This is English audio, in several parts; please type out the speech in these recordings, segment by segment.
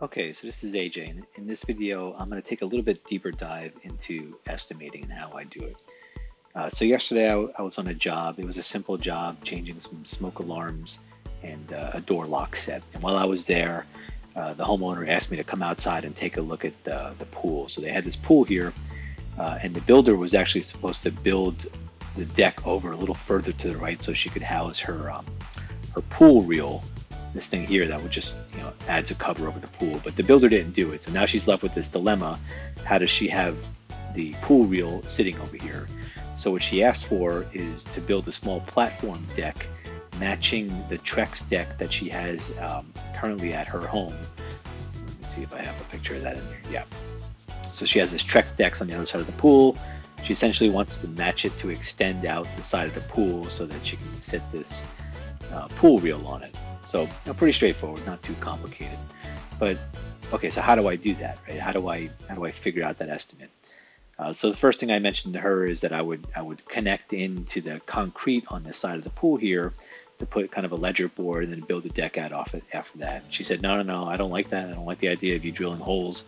Okay, so this is AJ, and in this video, I'm going to take a little bit deeper dive into estimating and how I do it. So yesterday, I was on a job. It was a simple job, changing some smoke alarms and a door lock set. And while I was there, the homeowner asked me to come outside and take a look at the pool. So they had this pool here, and the builder was actually supposed to build the deck over a little further to the right so she could house her pool reel, this thing here that would just adds a cover over the pool, but the builder didn't do it. So now she's left with this dilemma: how does she have the pool reel sitting over here? So what she asked for is to build a small platform deck matching the Trex deck that she has currently at her home. Let me see if I have a picture of that in there. Yeah, so she has this Trex deck on the other side of the pool. She essentially wants to match it to extend out the side of the pool so that she can sit this pool reel on it. So pretty straightforward, not too complicated. But okay, so how do I do that, right? How do I figure out that estimate? So the first thing I mentioned to her is that I would connect into the concrete on the side of the pool here to put kind of a ledger board and then build a deck out off it after that. She said, no, I don't like that. I don't like the idea of you drilling holes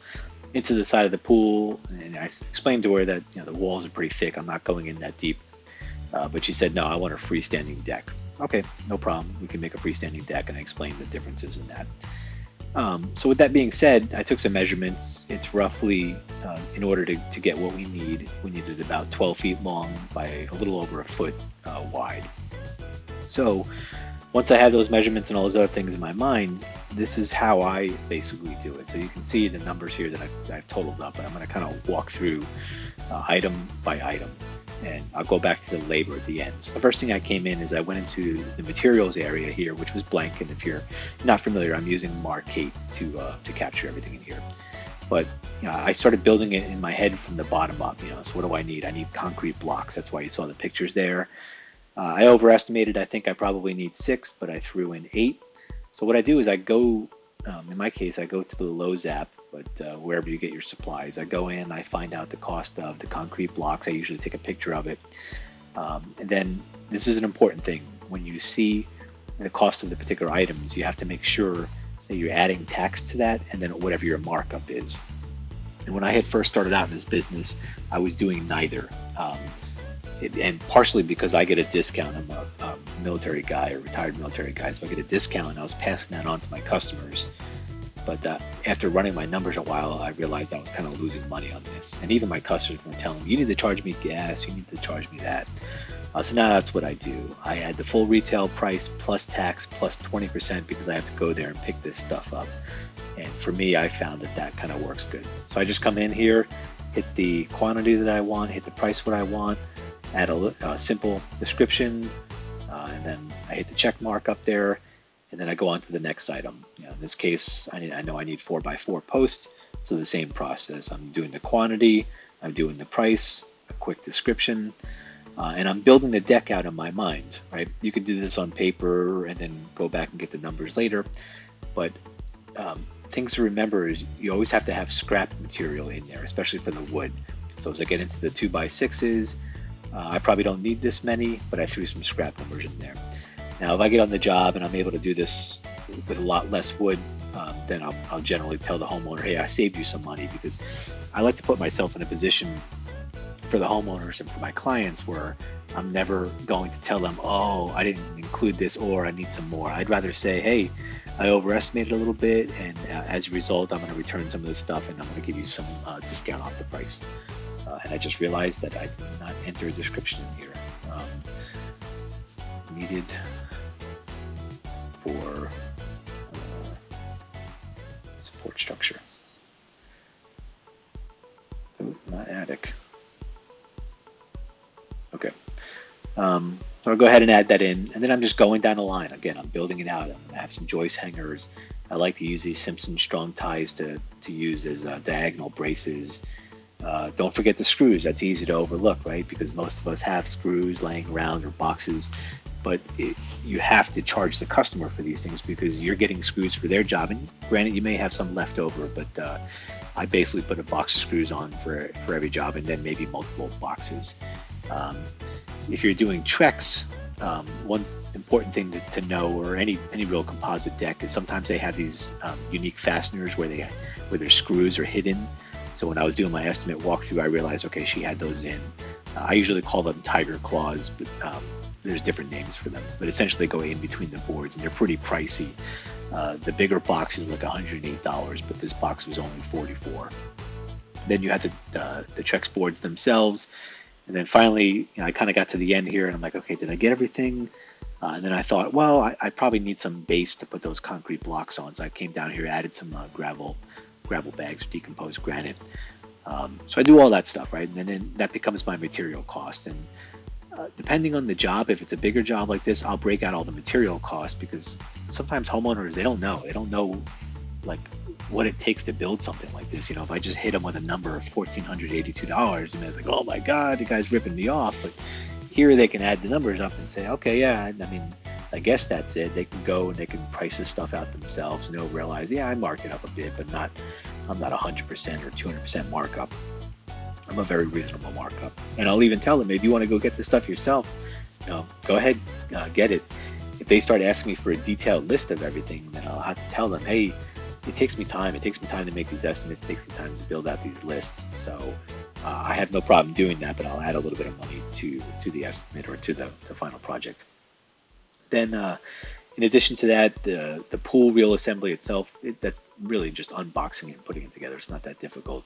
into the side of the pool. And I explained to her that the walls are pretty thick. I'm not going in that deep. But she said, no, I want a freestanding deck. Okay, no problem. We can make a freestanding deck, and I explained the differences in that. So with that being said, I took some measurements. It's roughly, in order to get what we needed about 12 feet long by a little over a foot wide. So once I had those measurements and all those other things in my mind, this is how I basically do it. So you can see the numbers here that I've totaled up, and I'm going to kind of walk through item by item. And I'll go back to the labor at the end. So the first thing I came in is I went into the materials area here, which was blank. And if you're not familiar, I'm using Markate to capture everything in here. But I started building it in my head from the bottom up. So what do I need? I need concrete blocks. That's why you saw the pictures there. I overestimated. I think I probably need 6, but I threw in 8. So what I do is I go, in my case, I go to the Lowe's app, but wherever you get your supplies, I go in, I find out the cost of the concrete blocks. I usually take a picture of it. And then this is an important thing. When you see the cost of the particular items, you have to make sure that you're adding tax to that and then whatever your markup is. And when I had first started out in this business, I was doing neither. And partially because I get a discount. I'm a military guy, a retired military guy, so I get a discount, and I was passing that on to my customers. But after running my numbers a while, I realized I was kind of losing money on this. And even my customers were telling me, you need to charge me gas, you need to charge me that. So now that's what I do. I add the full retail price plus tax plus 20% because I have to go there and pick this stuff up. And for me, I found that kind of works good. So I just come in here, hit the quantity that I want, hit the price what I want, add a simple description, and then I hit the check mark up there, and then I go on to the next item. In this case, I know I need 4x4 posts, so the same process. I'm doing the quantity, I'm doing the price, a quick description, and I'm building the deck out in my mind. Right? You could do this on paper and then go back and get the numbers later, but things to remember is you always have to have scrap material in there, especially for the wood. So as I get into the 2x6s, I probably don't need this many, but I threw some scrap numbers in there. Now, if I get on the job and I'm able to do this with a lot less wood, then I'll generally tell the homeowner, hey, I saved you some money, because I like to put myself in a position for the homeowners and for my clients where I'm never going to tell them, oh, I didn't include this or I need some more. I'd rather say, hey, I overestimated a little bit, and as a result, I'm going to return some of this stuff and I'm going to give you some discount off the price. And I just realized that I did not enter a description in here. Needed for support structure. Oh, not attic. Okay. So I'll go ahead and add that in, and then I'm just going down the line. Again, I'm building it out. I'm going to have some joist hangers. I like to use these Simpson strong ties to use as diagonal braces. Don't forget the screws. That's easy to overlook, right? Because most of us have screws laying around or boxes, but you have to charge the customer for these things because you're getting screws for their job. And granted, you may have some left over, but I basically put a box of screws on for every job, and then maybe multiple boxes. If you're doing Trex, One important thing to know, or any real composite deck, is sometimes they have these unique fasteners where their screws are hidden. So when I was doing my estimate walkthrough, I realized, okay, she had those in. I usually call them tiger claws, but there's different names for them. But essentially, they go in between the boards, and they're pretty pricey. The bigger box is like $108, but this box was only $44. Then you have the Trex boards themselves. And then finally, I kind of got to the end here, and I'm like, okay, did I get everything? And then I thought, well, I probably need some base to put those concrete blocks on. So I came down here, added some gravel bags, decomposed granite. So I do all that stuff, right? And then that becomes my material cost. And depending on the job, if it's a bigger job like this, I'll break out all the material costs, because sometimes homeowners, they don't know like what it takes to build something like this. If I just hit them with a number of $1,482, and they're like, oh my God, the guy's ripping me off. But here they can add the numbers up and say, okay, yeah, I guess that's it. They can go and they can price this stuff out themselves, and they'll realize, yeah, I marked it up a bit, but I'm not 100% or 200% markup. I'm a very reasonable markup. And I'll even tell them, if you want to go get this stuff yourself, go ahead, get it. If they start asking me for a detailed list of everything, then I'll have to tell them, hey, it takes me time. It takes me time to make these estimates. It takes me time to build out these lists. So I have no problem doing that, but I'll add a little bit of money to the estimate, or to the final project. Then in addition to that, the pool reel assembly itself, that's really just unboxing it and putting it together. It's not that difficult.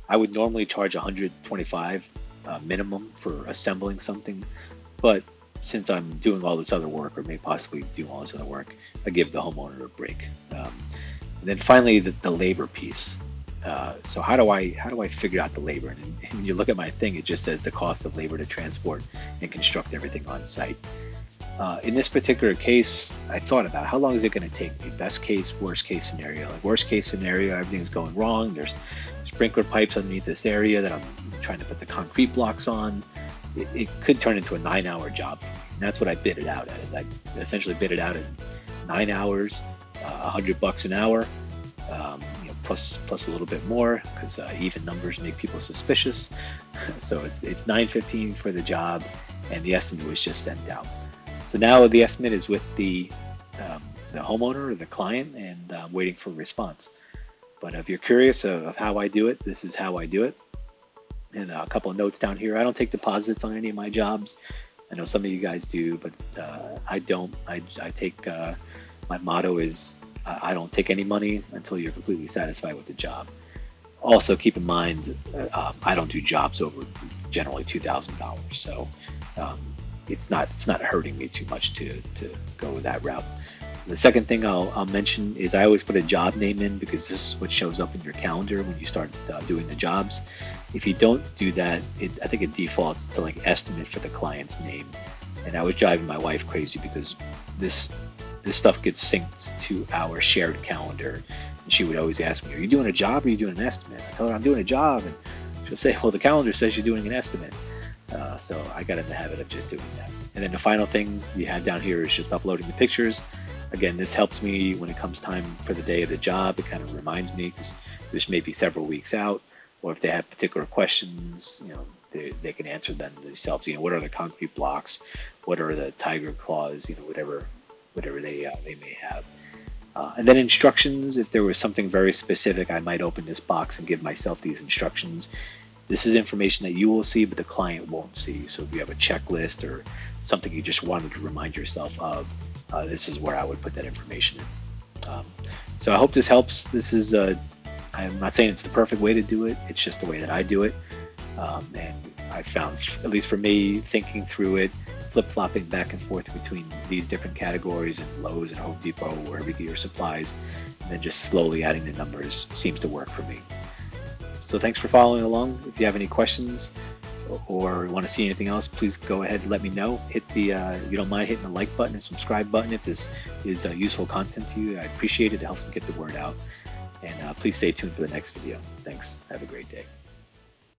I would normally charge $125 minimum for assembling something, but since I'm doing all this other work, or may possibly do all this other work, I give the homeowner a break. And then finally, the labor piece. So how do I figure out the labor? And when you look at my thing, it just says the cost of labor to transport and construct everything on site. In this particular case, I thought about how long is it going to take me? Best case, worst case scenario. Like worst case scenario, everything's going wrong. There's sprinkler pipes underneath this area that I'm trying to put the concrete blocks on. It could turn into a 9-hour job. And that's what I bid it out at. I essentially bid it out in 9 hours, $100 an hour, plus a little bit more, because even numbers make people suspicious. So it's $9.15 for the job, and the estimate was just sent out. So now the estimate is with the homeowner or the client, and I'm waiting for a response. But if you're curious of how I do it, this is how I do it. And a couple of notes down here. I don't take deposits on any of my jobs. I know some of you guys do, but I don't. I take, my motto is, I don't take any money until you're completely satisfied with the job. Also, keep in mind, I don't do jobs over generally $2,000. So it's not hurting me too much to go that route. The second thing I'll mention is I always put a job name in, because this is what shows up in your calendar when you start doing the jobs. If you don't do that, I think it defaults to like estimate for the client's name. And I was driving my wife crazy, because this stuff gets synced to our shared calendar. And she would always ask me, are you doing a job or are you doing an estimate? I tell her I'm doing a job, and she'll say, well, the calendar says you're doing an estimate. So I got in the habit of just doing that. And then the final thing you have down here is just uploading the pictures. Again, this helps me when it comes time for the day of the job. It kind of reminds me, because this may be several weeks out, or if they have particular questions, they can answer them themselves. What are the concrete blocks? What are the tiger claws? Whatever they may have. And then instructions. If there was something very specific, I might open this box and give myself these instructions. This is information that you will see, but the client won't see. So if you have a checklist or something you just wanted to remind yourself of, this is where I would put that information in. So I hope this helps. This is, I'm not saying it's the perfect way to do it. It's just the way that I do it. And I found, at least for me, thinking through it, flip-flopping back and forth between these different categories and Lowe's and Home Depot, wherever you get your supplies, and then just slowly adding the numbers seems to work for me. So thanks for following along. If you have any questions or want to see anything else, please go ahead and let me know. Hit the, if you don't mind hitting the like button and subscribe button if this is useful content to you. I appreciate it. It helps me get the word out. And please stay tuned for the next video. Thanks. Have a great day.